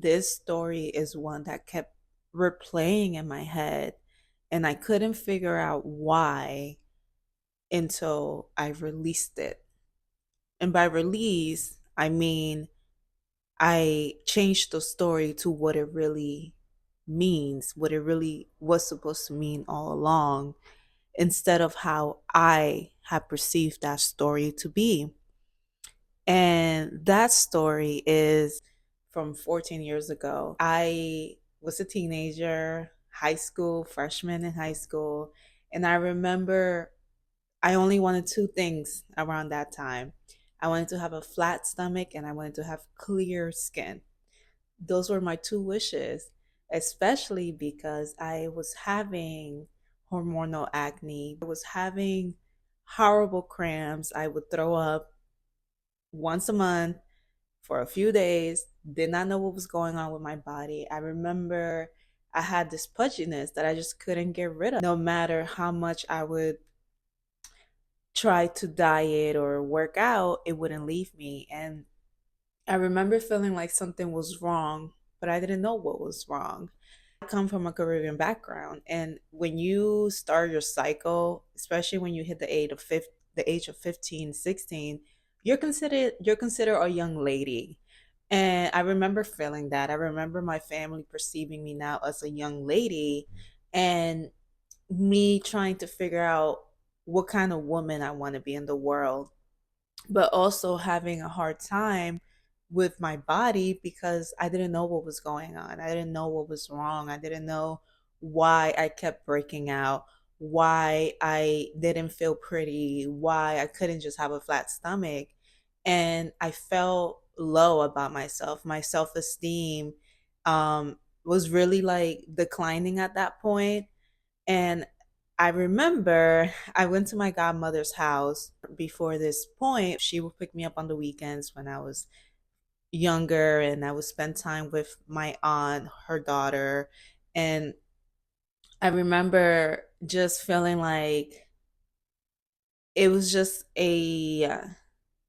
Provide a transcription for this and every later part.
This story is one that kept replaying in my head, and I couldn't figure out why until I released it. And by release, I mean I changed the story to what it really means, what it really was supposed to mean all along, instead of how I had perceived that story to be. And that story is from 14 years ago. I was a teenager, high school, freshman in high school. And I remember I only wanted two things around that time. I wanted to have a flat stomach and I wanted to have clear skin. Those were my two wishes, especially because I was having hormonal acne. I was having horrible cramps. I would throw up once a month for a few days, did not know what was going on with my body. I remember I had this pudginess that I just couldn't get rid of. No matter how much I would try to diet or work out, it wouldn't leave me. And I remember feeling like something was wrong, but I didn't know what was wrong. I come from a Caribbean background, and when you start your cycle, especially when you hit the age of 15, 16, you're considered a young lady. And I remember feeling that. I remember my family perceiving me now as a young lady and me trying to figure out what kind of woman I want to be in the world, but also having a hard time with my body because I didn't know what was going on. I didn't know what was wrong. I didn't know why I kept breaking out, why I didn't feel pretty, why I couldn't just have a flat stomach. And I felt low about myself. My self esteem was really like declining at that point. And I remember I went to my godmother's house before this point. She would pick me up on the weekends when I was younger, and I would spend time with my aunt, her daughter. And I remember just feeling like it was just it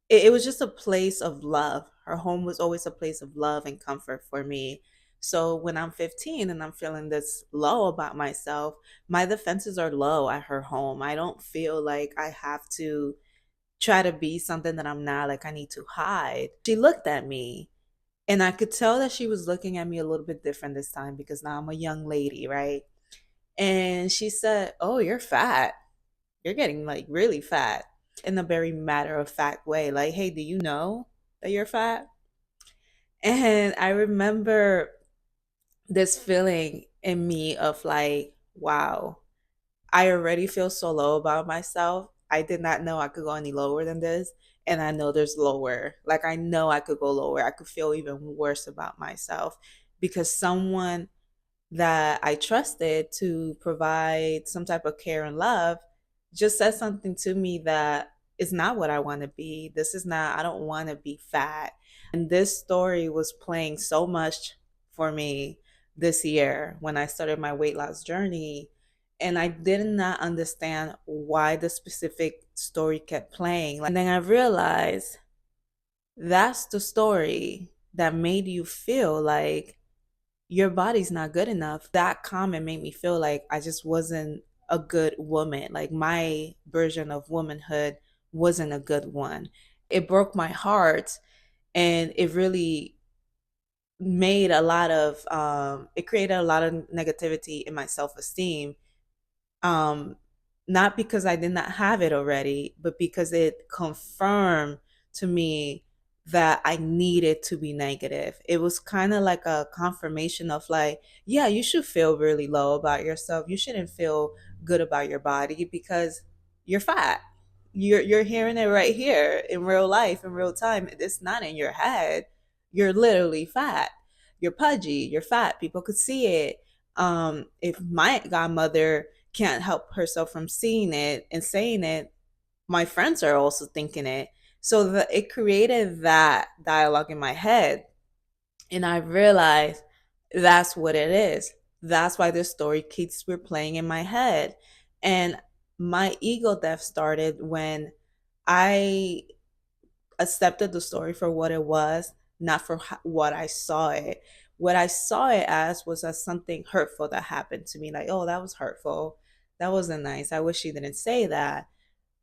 was just a place of love. Her home was always a place of love and comfort for me. So when I'm 15 and I'm feeling this low about myself, my defenses are low at her home. I don't feel like I have to try to be something that I'm not, like I need to hide. She looked at me and I could tell that she was looking at me a little bit different this time because now I'm a young lady, right? And she said, "Oh, you're fat. You're getting like really fat," in a very matter of fact way. Like, "Hey, do you know that you're fat?" And I remember this feeling in me of like, wow, I already feel so low about myself. I did not know I could go any lower than this. And I know there's lower. Like, I know I could go lower. I could feel even worse about myself because someone that I trusted to provide some type of care and love just said something to me that is not what I want to be. This is not, I don't want to be fat. And this story was playing so much for me this year when I started my weight loss journey. And I did not understand why the specific story kept playing. And then I realized that's the story that made you feel like your body's not good enough. That comment made me feel like I just wasn't a good woman. Like my version of womanhood wasn't a good one. It broke my heart and it really made a lot of it created a lot of negativity in my self-esteem. um Not because I did not have it already, but because it confirmed to me that I needed to be negative. It was kind of like a confirmation of like, yeah, you should feel really low about yourself. You shouldn't feel good about your body because you're fat. You're hearing it right here in real life, in real time. It's not in your head. You're literally fat. You're pudgy. You're fat. People could see it. If my godmother can't help herself from seeing it and saying it, my friends are also thinking it. So it created that dialogue in my head. And I realized that's what it is. That's why this story keeps replaying in my head. And my ego death started when I accepted the story for what it was, not for what I saw it. what I saw it as was as something hurtful that happened to me. Like, oh, that was hurtful. That wasn't nice. I wish she didn't say that.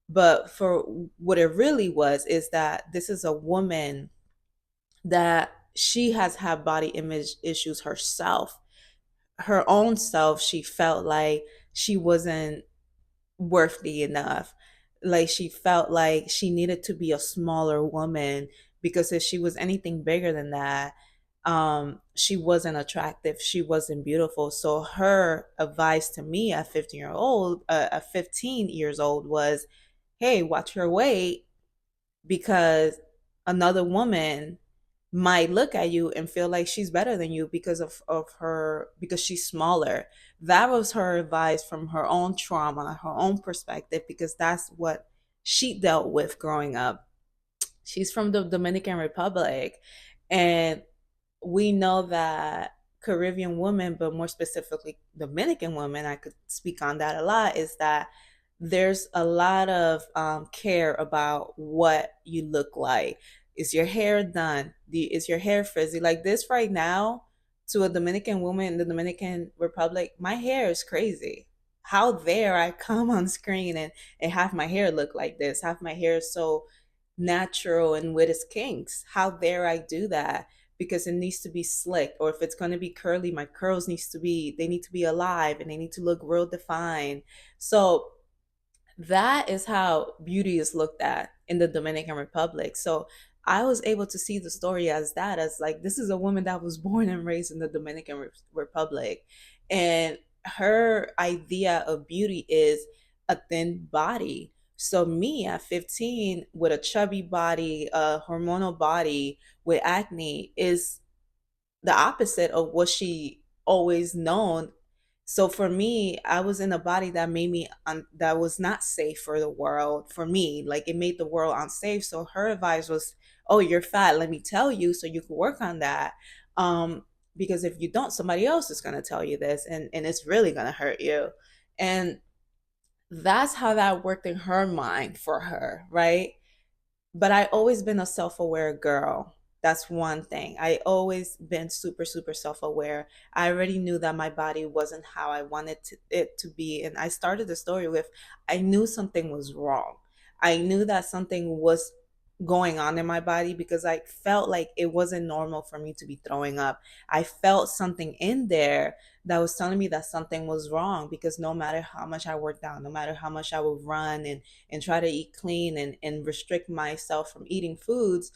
But for what it really was is that this is a woman that she has had body image issues herself. Her own self, she felt like she wasn't worthy enough. Like she felt like she needed to be a smaller woman because if she was anything bigger than that, she wasn't attractive, she wasn't beautiful. So her advice to me at 15 years old was, hey, watch your weight because another woman might look at you and feel like she's better than you of her because she's smaller. That was her advice from her own trauma, her own perspective, because that's what she dealt with growing up. She's from the Dominican Republic, and we know that Caribbean women, but more specifically Dominican women, I could speak on that a lot, is that there's a lot of care about what you look like. Is your hair done? Is your hair frizzy? Like this right now, to a Dominican woman in the Dominican Republic, my hair is crazy. How dare I come on screen and have my hair look like this? Have my hair so natural and with its kinks? How dare I do that? Because it needs to be slick, or if it's going to be curly, my curls needs to be, they need to be alive and they need to look real defined. So that is how beauty is looked at in the Dominican Republic. So I was able to see the story as that, as like, this is a woman that was born and raised in the Dominican Republic. And her idea of beauty is a thin body. So me at 15 with a chubby body, a hormonal body with acne is the opposite of what she always known. So for me, I was in a body that made me that was not safe for the world. For me, like it made the world unsafe. So her advice was, "Oh, you're fat. Let me tell you, so you can work on that." Because if you don't, somebody else is gonna tell you this, and it's really gonna hurt you. And that's how that worked in her mind for her, right? But I always been a self-aware girl. That's one thing. I always been super super self-aware. I already knew that my body wasn't how I wanted it to be, and I started the story with, I knew something was wrong. I knew that something was going on in my body because I felt like it wasn't normal for me to be throwing up. I felt something in there that was telling me that something was wrong, because no matter how much I worked out, no matter how much I would run and try to eat clean and restrict myself from eating foods,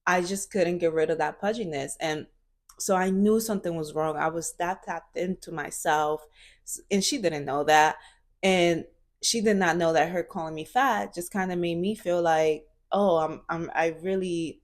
I just couldn't get rid of that pudginess. And so I knew something was wrong. I was that tapped into myself. And she didn't know that. And she did not know that her calling me fat just kind of made me feel like, oh, I really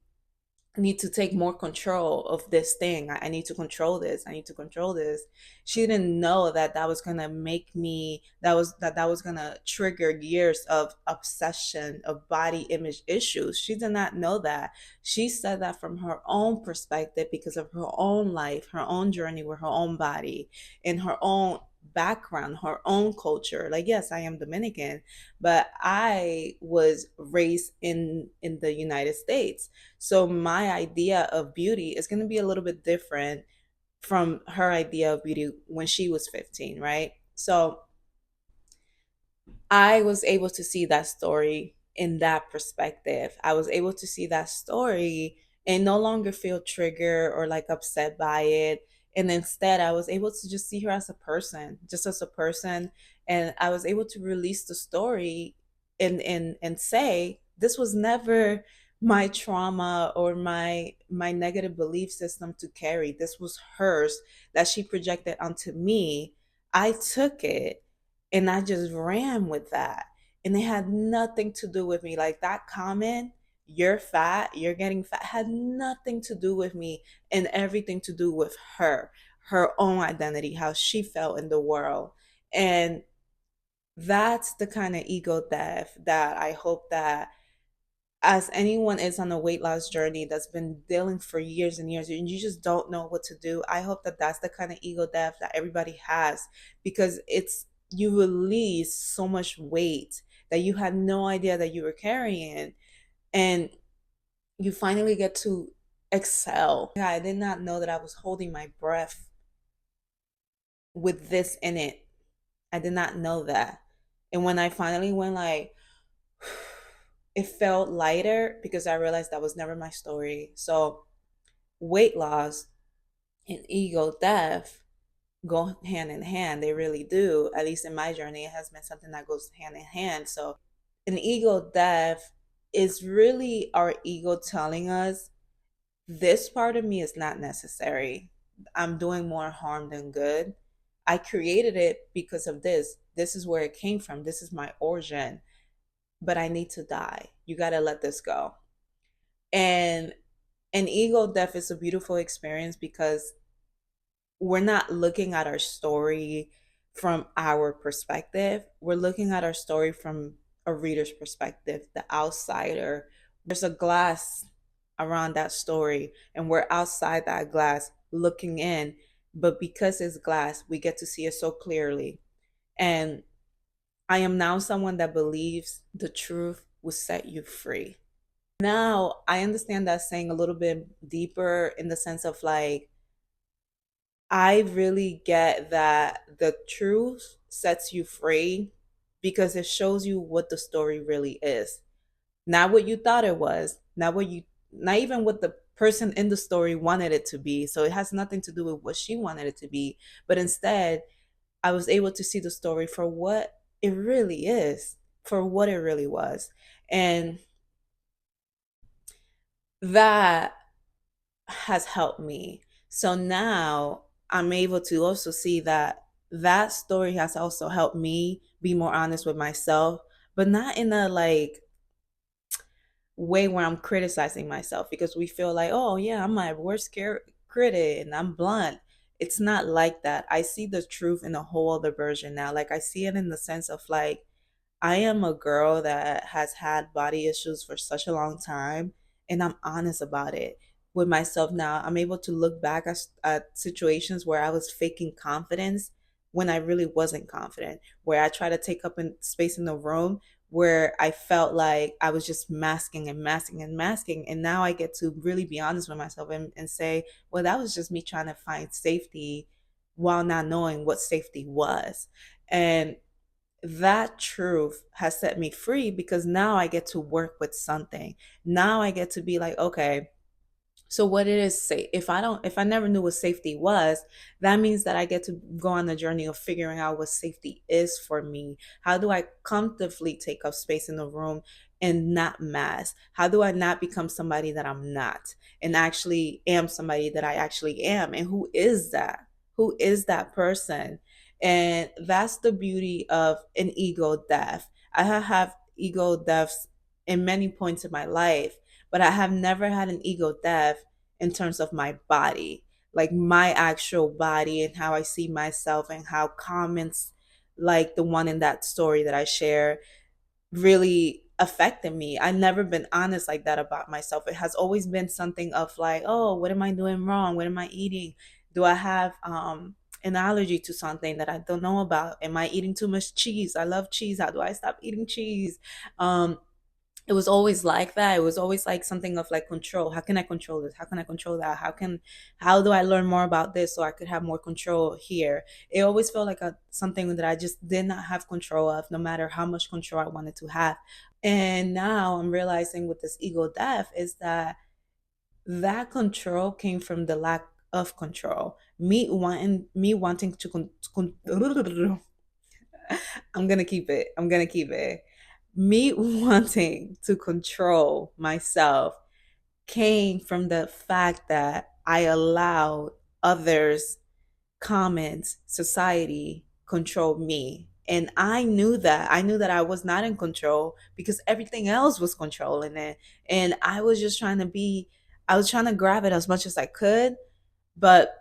need to take more control of this thing. I need to control this. I need to control this. She didn't know that that was gonna make me, that was gonna trigger years of obsession, of body image issues. She did not know that. She said that from her own perspective because of her own life, her own journey with her own body, and her own background, her own culture. Like, yes, I am Dominican, but I was raised in the United States. So my idea of beauty is going to be a little bit different from her idea of beauty when she was 15, right? So I was able to see that story in that perspective. I was able to see that story and no longer feel triggered or like upset by it. And instead, I was able to just see her as a person, just as a person. And I was able to release the story and say, this was never my trauma or my negative belief system to carry. This was hers that she projected onto me. I took it and I just ran with that. And it had nothing to do with me. Like that comment, you're fat, you're getting fat, had nothing to do with me and everything to do with her, her own identity, how she felt in the world. And that's the kind of ego death that I hope that as anyone is on a weight loss journey that's been dealing for years and years and you just don't know what to do, I hope that that's the kind of ego death that everybody has, because it's, you release so much weight that you had no idea that you were carrying, and you finally get to excel. Yeah, I did not know that I was holding my breath with this in it. I did not know that. And when I finally went like, it felt lighter because I realized that was never my story. So weight loss and ego death go hand in hand. They really do. At least in my journey, it has been something that goes hand in hand. So an ego death is really our ego telling us this part of me is not necessary. I'm doing more harm than good. I created it because of this. This is where it came from. This is my origin. But I need to die. You got to let this go. And an ego death is a beautiful experience because we're not looking at our story from our perspective. We're looking at our story from a reader's perspective, the outsider. There's a glass around that story, and we're outside that glass looking in. But because it's glass, we get to see it so clearly. And I am now someone that believes the truth will set you free. Now, I understand that saying a little bit deeper in the sense of like, I really get that the truth sets you free because it shows you what the story really is. Not what you thought it was, not even what the person in the story wanted it to be. So it has nothing to do with what she wanted it to be, but instead, I was able to see the story for what it really is, for what it really was. And that has helped me. So now I'm able to also see that that story has also helped me be more honest with myself, but not in a like way where I'm criticizing myself because we feel like, oh yeah, I'm my worst critic and I'm blunt. It's not like that. I see the truth in a whole other version now. Like I see it in the sense of like I am a girl that has had body issues for such a long time, and I'm honest about it with myself now. I'm able to look back at situations where I was faking confidence when I really wasn't confident, where I try to take up in space in the room where I felt like I was just masking and masking and masking. And now I get to really be honest with myself and say, well, that was just me trying to find safety while not knowing what safety was. And that truth has set me free because now I get to work with something. Now I get to be like, okay, so what it is say if I never knew what safety was, that means that I get to go on the journey of figuring out what safety is for me. How do I comfortably take up space in the room and not mask? How do I not become somebody that I'm not and actually am somebody that I actually am? And who is that? Who is that person? And that's the beauty of an ego death. I have ego deaths in many points in my life, but I have never had an ego death in terms of my body, like my actual body and how I see myself and how comments like the one in that story that I share really affected me. I've never been honest like that about myself. It has always been something of like, oh, what am I doing wrong? What am I eating? Do I have an allergy to something that I don't know about? Am I eating too much cheese? I love cheese. How do I stop eating cheese? Um, it was always like that. It was always like something of like control. How can I control this? How can I control that? How do I learn more about this so I could have more control here? It always felt like something that I just did not have control of, no matter how much control I wanted to have. And now I'm realizing with this ego death is that that control came from the lack of control. Me wanting to I'm gonna keep it. I'm gonna keep it. Me wanting to control myself came from the fact that I allowed others, comments, society control me. And I knew that. I knew that I was not in control because everything else was controlling it. And I was trying to grab it as much as I could, but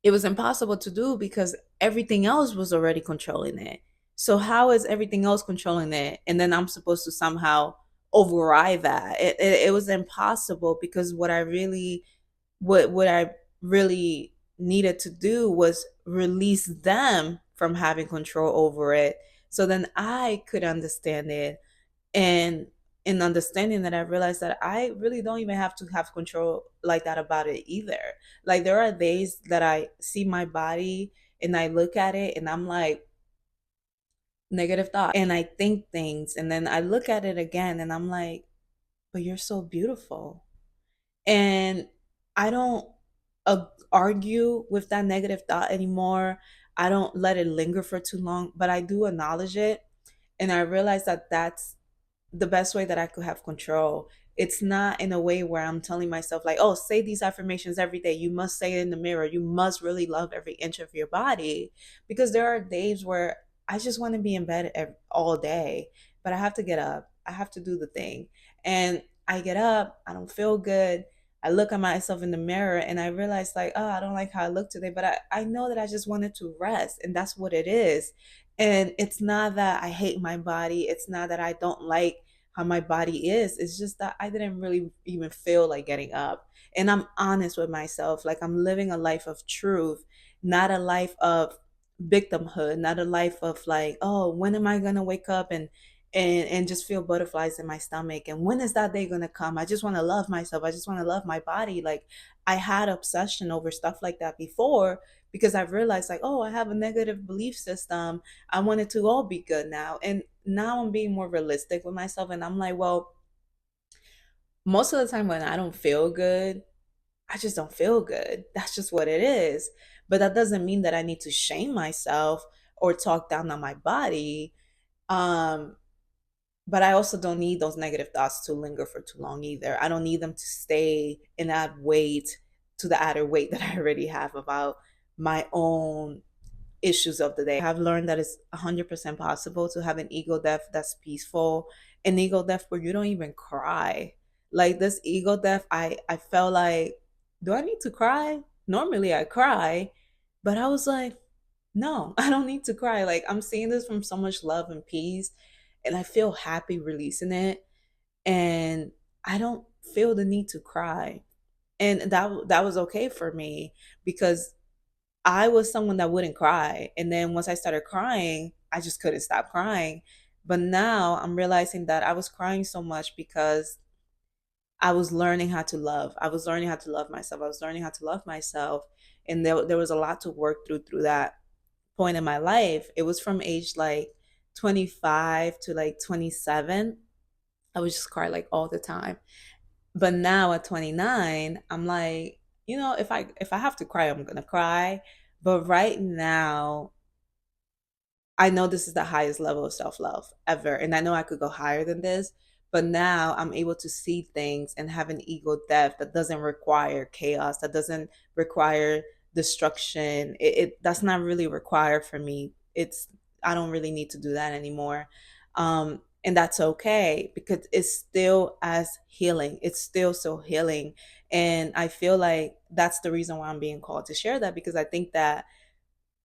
it was impossible to do because everything else was already controlling it. So how is everything else controlling it? And then I'm supposed to somehow override that. It was impossible because what I really needed to do was release them from having control over it. So then I could understand it and in understanding that, I realized that I really don't even have to have control like that about it either. Like there are days that I see my body and I look at it and I'm like, negative thought, and I think things, and then I look at it again and I'm like, but you're so beautiful. And I don't argue with that negative thought anymore. I don't let it linger for too long, but I do acknowledge it. And I realize that that's the best way that I could have control. It's not in a way where I'm telling myself, like, oh, say these affirmations every day. You must say it in the mirror. You must really love every inch of your body. Because there are days where I just want to be in bed all day, but I have to get up. I have to do the thing. And I get up, I don't feel good. I look at myself in the mirror and I realize, like, oh, I don't like how I look today, but I know that I just wanted to rest. And that's what it is. And it's not that I hate my body. It's not that I don't like how my body is. It's just that I didn't really even feel like getting up. And I'm honest with myself. Like I'm living a life of truth, not a life of victimhood, not a life of like, oh, when am I gonna wake up and just feel butterflies in my stomach? And when is that day gonna come? I just want to love myself. I just want to love my body. Like I had obsession over stuff like that before because I've realized like, oh, I have a negative belief system. I want it to all be good now. And now I'm being more realistic with myself. And I'm like, well, most of the time when I don't feel good, I just don't feel good. That's just what it is. But that doesn't mean that I need to shame myself or talk down on my body. Um, but I also don't need those negative thoughts to linger for too long either. I don't need them to stay and add weight to the added weight that I already have about my own issues of the day. I've learned that it's 100% possible to have an ego death that's peaceful, an ego death where you don't even cry. Like this ego death, I felt like, do I need to cry? Normally I cry, but I was like, no, I don't need to cry. Like I'm seeing this from so much love and peace, and I feel happy releasing it, and I don't feel the need to cry. And that was okay for me because I was someone that wouldn't cry. And then once I started crying, I just couldn't stop crying. But now I'm realizing that I was crying so much because I was learning how to love. I was learning how to love myself. I was learning how to love myself. And there was a lot to work through that point in my life. It was from age like 25 to like 27. I would just cry like all the time. But now at 29, I'm like, if I have to cry, I'm gonna cry. But right now, I know this is the highest level of self love ever. And I know I could go higher than this. But now I'm able to see things and have an ego death that doesn't require chaos, that doesn't require destruction. That's not really required for me. I don't really need to do that anymore. And that's okay because it's still as healing. It's still so healing. And I feel like that's the reason why I'm being called to share that, because I think that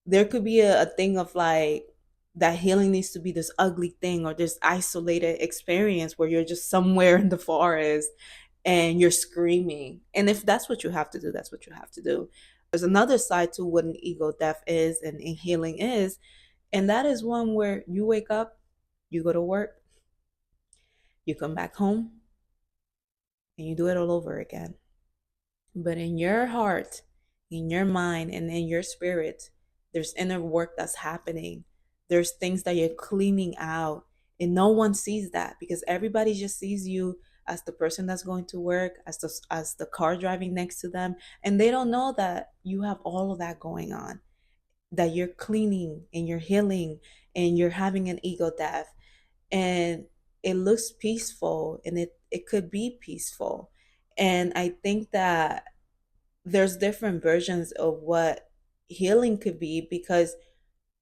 there could be a thing of like that healing needs to be this ugly thing or this isolated experience where you're just somewhere in the forest and you're screaming. And if that's what you have to do, that's what you have to do. There's another side to what an ego death is and healing is, and that is one where you wake up, you go to work, you come back home, and you do it all over again. But in your heart, in your mind, and in your spirit, there's inner work that's happening. There's things that you're cleaning out. And no one sees that because everybody just sees you as the person that's going to work, as the car driving next to them. And they don't know that you have all of that going on, that you're cleaning and you're healing and you're having an ego death. And it looks peaceful, and it could be peaceful. And I think that there's different versions of what healing could be because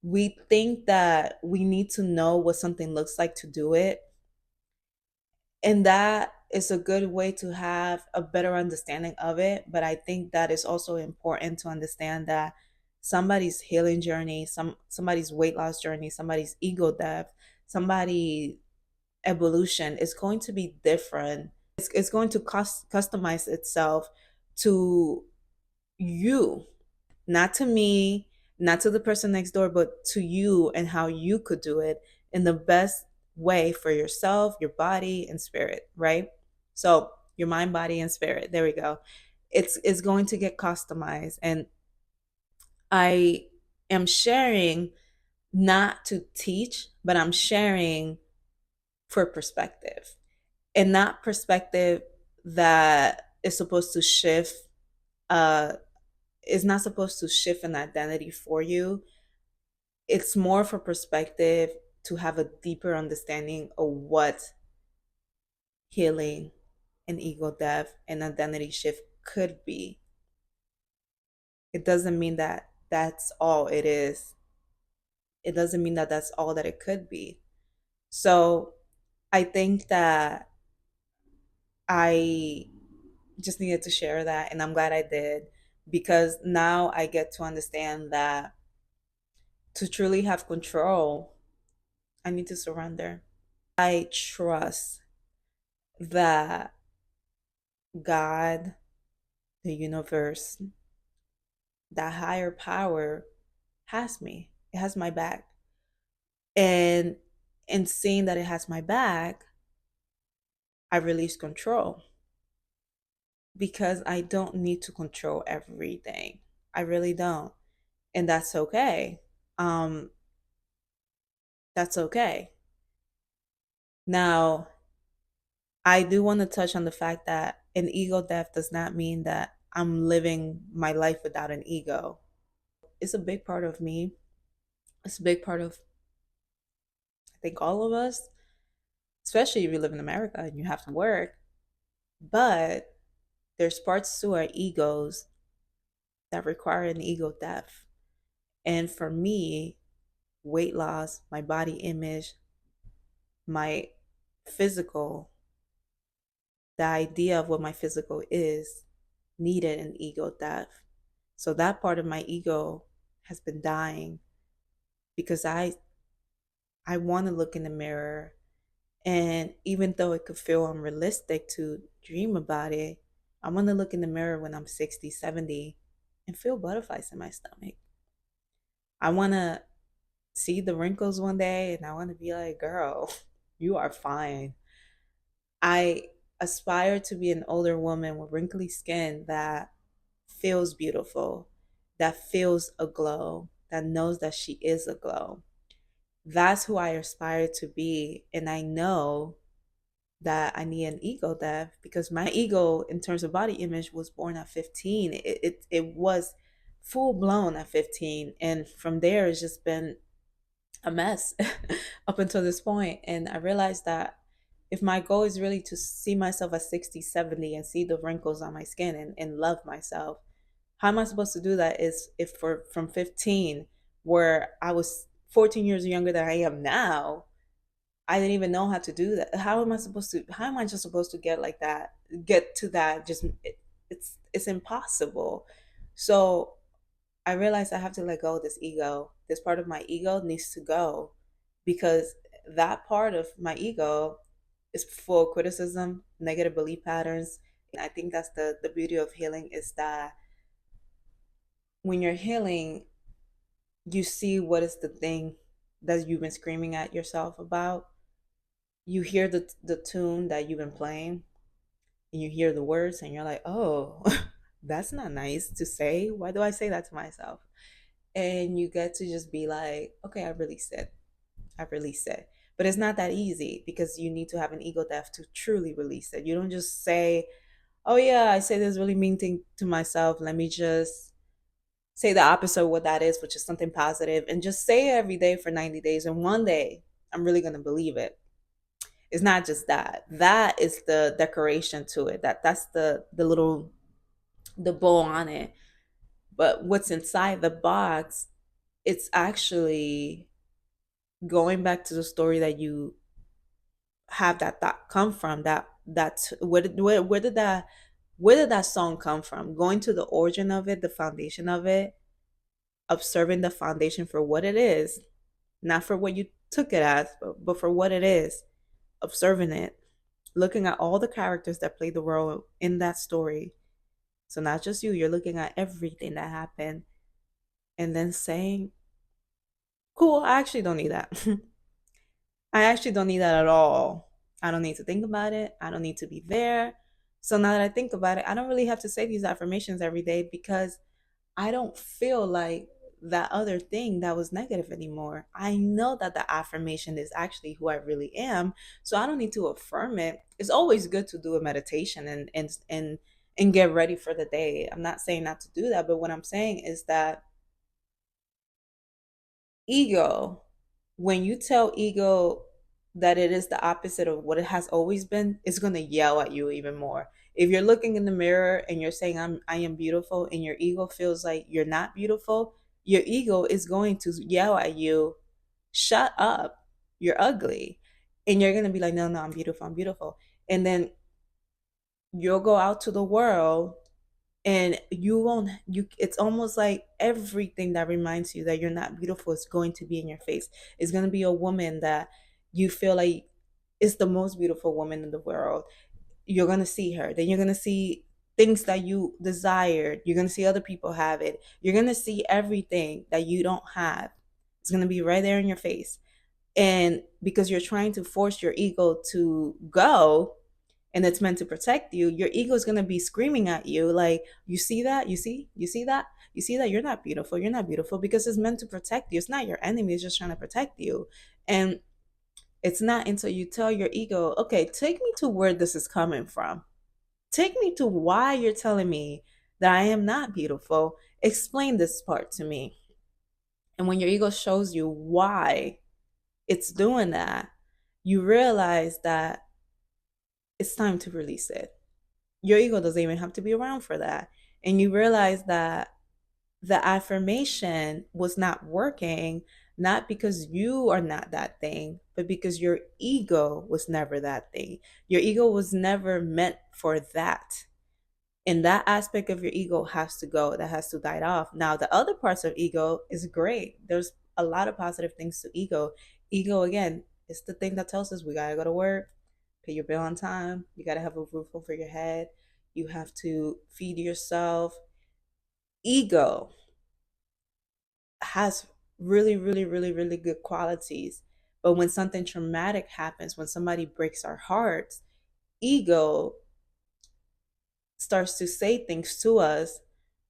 we think that we need to know what something looks like to do it. And that is a good way to have a better understanding of it. But I think that it's also important to understand that somebody's healing journey, somebody's weight loss journey, somebody's ego death, somebody evolution is going to be different. It's going to customize itself to you, not to me, not to the person next door, but to you and how you could do it in the best way for yourself, your body, and spirit, right? So your mind, body, and spirit. There we go. It's going to get customized. And I am sharing not to teach, but I'm sharing for perspective. And not perspective that is supposed to shift uh is not supposed to shift an identity for you. It's more for perspective to have a deeper understanding of what healing and ego death and identity shift could be. It doesn't mean that that's all it is. It doesn't mean that that's all that it could be. So I think that I just needed to share that, and I'm glad I did, because now I get to understand that to truly have control, I need to surrender. I trust that God, the universe, that higher power has me. It has my back. And in seeing that it has my back, I release control because I don't need to control everything. I really don't. And that's okay. Um, that's okay. Now, I do want to touch on the fact that an ego death does not mean that I'm living my life without an ego. It's a big part of me. It's a big part of, I think, all of us, especially if you live in America and you have to work. But there's parts to our egos that require an ego death. And for me, weight loss, my body image, my physical, the idea of what my physical is, needed an ego death. So that part of my ego has been dying because I want to look in the mirror, and even though it could feel unrealistic to dream about it, I want to look in the mirror when I'm 60, 70 and feel butterflies in my stomach. I want to see the wrinkles one day and I want to be like, girl, you are fine. I aspire to be an older woman with wrinkly skin that feels beautiful, that feels a glow, that knows that she is a glow. That's who I aspire to be. And I know that I need an ego death because my ego, in terms of body image, was born at 15. It was full blown at 15. And from there, it's just been a mess up until this point. And I realized that if my goal is really to see myself at 60, 70 and see the wrinkles on my skin and love myself, how am I supposed to do that is if for from 15, where I was 14 years younger than I am now, I didn't even know how to do that. How am I just supposed to get like that, get to that? It's impossible. So I realized I have to let go of this ego. This part of my ego needs to go because that part of my ego is full of criticism, negative belief patterns. I think that's the beauty of healing is that when you're healing, you see what is the thing that you've been screaming at yourself about. You hear the tune that you've been playing and you hear the words and you're like, oh, that's not nice to say. Why do I say that to myself? And you get to just be like, okay, I release it. I release it. But it's not that easy because you need to have an ego death to truly release it. You don't just say, oh yeah, I say this really mean thing to myself. Let me just say the opposite of what that is, which is something positive, and just say it every day for 90 days. And one day I'm really gonna believe it. It's not just that. That is the decoration to it. That's the little the bow on it. But what's inside the box, it's actually going back to the story that you have that thought come from. Where did that song come from? Going to the origin of it, the foundation of it, observing the foundation for what it is, not for what you took it as, but for what it is, observing it, looking at all the characters that played the role in that story. So not just you, you're looking at everything that happened and then saying, cool, I actually don't need that. I actually don't need that at all. I don't need to think about it. I don't need to be there. So now that I think about it, I don't really have to say these affirmations every day because I don't feel like that other thing that was negative anymore. I know that the affirmation is actually who I really am. So I don't need to affirm it. It's always good to do a meditation and get ready for the day. I'm not saying not to do that, but what I'm saying is that ego, when you tell ego that it is the opposite of what it has always been, it's going to yell at you even more. If you're looking in the mirror and you're saying I am beautiful and your ego feels like you're not beautiful, your ego is going to yell at you, shut up, you're ugly. And you're going to be like, no, no, I'm beautiful, I'm beautiful. And then you'll go out to the world and you won't, you it's almost like everything that reminds you that you're not beautiful is going to be in your face. It's going to be a woman that you feel like is the most beautiful woman in the world. You're going to see her, then you're going to see things that you desired, you're going to see other people have it, you're going to see everything that you don't have. It's going to be right there in your face. And because you're trying to force your ego to go, and it's meant to protect you, your ego is going to be screaming at you like, you see that, you see that, you see that, you're not beautiful, you're not beautiful, because it's meant to protect you. It's not your enemy, it's just trying to protect you. And it's not until you tell your ego, okay, take me to where this is coming from, take me to why you're telling me that I am not beautiful, explain this part to me. And when your ego shows you why it's doing that, you realize that it's time to release it. Your ego doesn't even have to be around for that. And you realize that the affirmation was not working, not because you are not that thing, but because your ego was never that thing. Your ego was never meant for that. And that aspect of your ego has to go, that has to die off. Now, the other parts of ego is great. There's a lot of positive things to ego. Ego, again, is the thing that tells us we got to go to work, pay your bill on time, you got to have a roof over your head, you have to feed yourself. Ego has really, really, really, really good qualities. But when something traumatic happens, when somebody breaks our hearts, ego starts to say things to us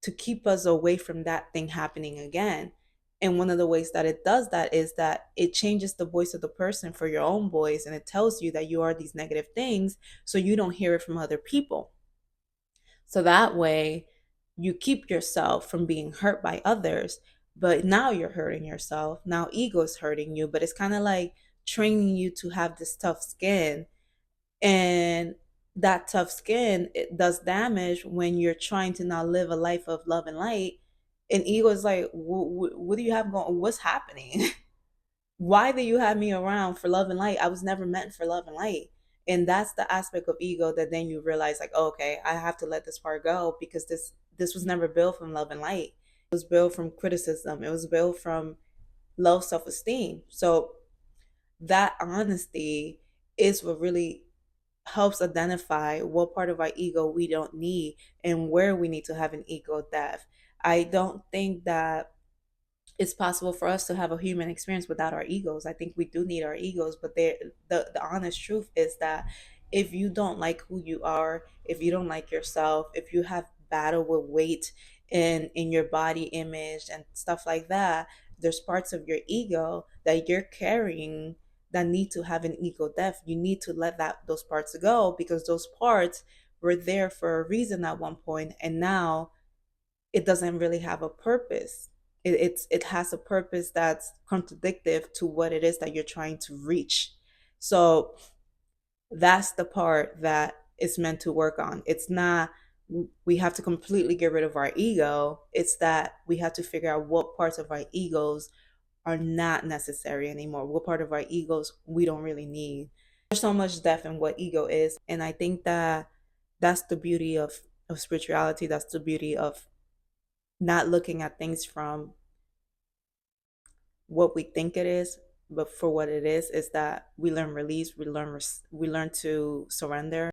to keep us away from that thing happening again. And one of the ways that it does that is that it changes the voice of the person for your own voice, and it tells you that you are these negative things so you don't hear it from other people. So that way you keep yourself from being hurt by others, but now you're hurting yourself. Now ego is hurting you, but it's kind of like training you to have this tough skin. And that tough skin, it does damage when you're trying to now live a life of love and light. And ego is like, what do you have going? What's happening? Why do you have me around for love and light? I was never meant for love and light. And that's the aspect of ego that then you realize like, oh, okay, I have to let this part go because this was never built from love and light. It was built from criticism. It was built from low self-esteem. So that honesty is what really helps identify what part of our ego we don't need and where we need to have an ego death. I don't think that it's possible for us to have a human experience without our egos. I think we do need our egos, but the honest truth is that if you don't like who you are, if you don't like yourself, if you have battle with weight in your body image and stuff like that, there's parts of your ego that you're carrying that need to have an ego death. You need to let those parts go because those parts were there for a reason at one point, and now it doesn't really have a purpose. It has a purpose that's contradictory to what it is that you're trying to reach. So that's the part that is meant to work on. It's not we have to completely get rid of our ego. It's that we have to figure out what parts of our egos are not necessary anymore. What part of our egos we don't really need. There's so much depth in what ego is, and I think that that's the beauty of spirituality. That's the beauty of not looking at things from what we think it is, but for what it is that we learn release, we learn to surrender.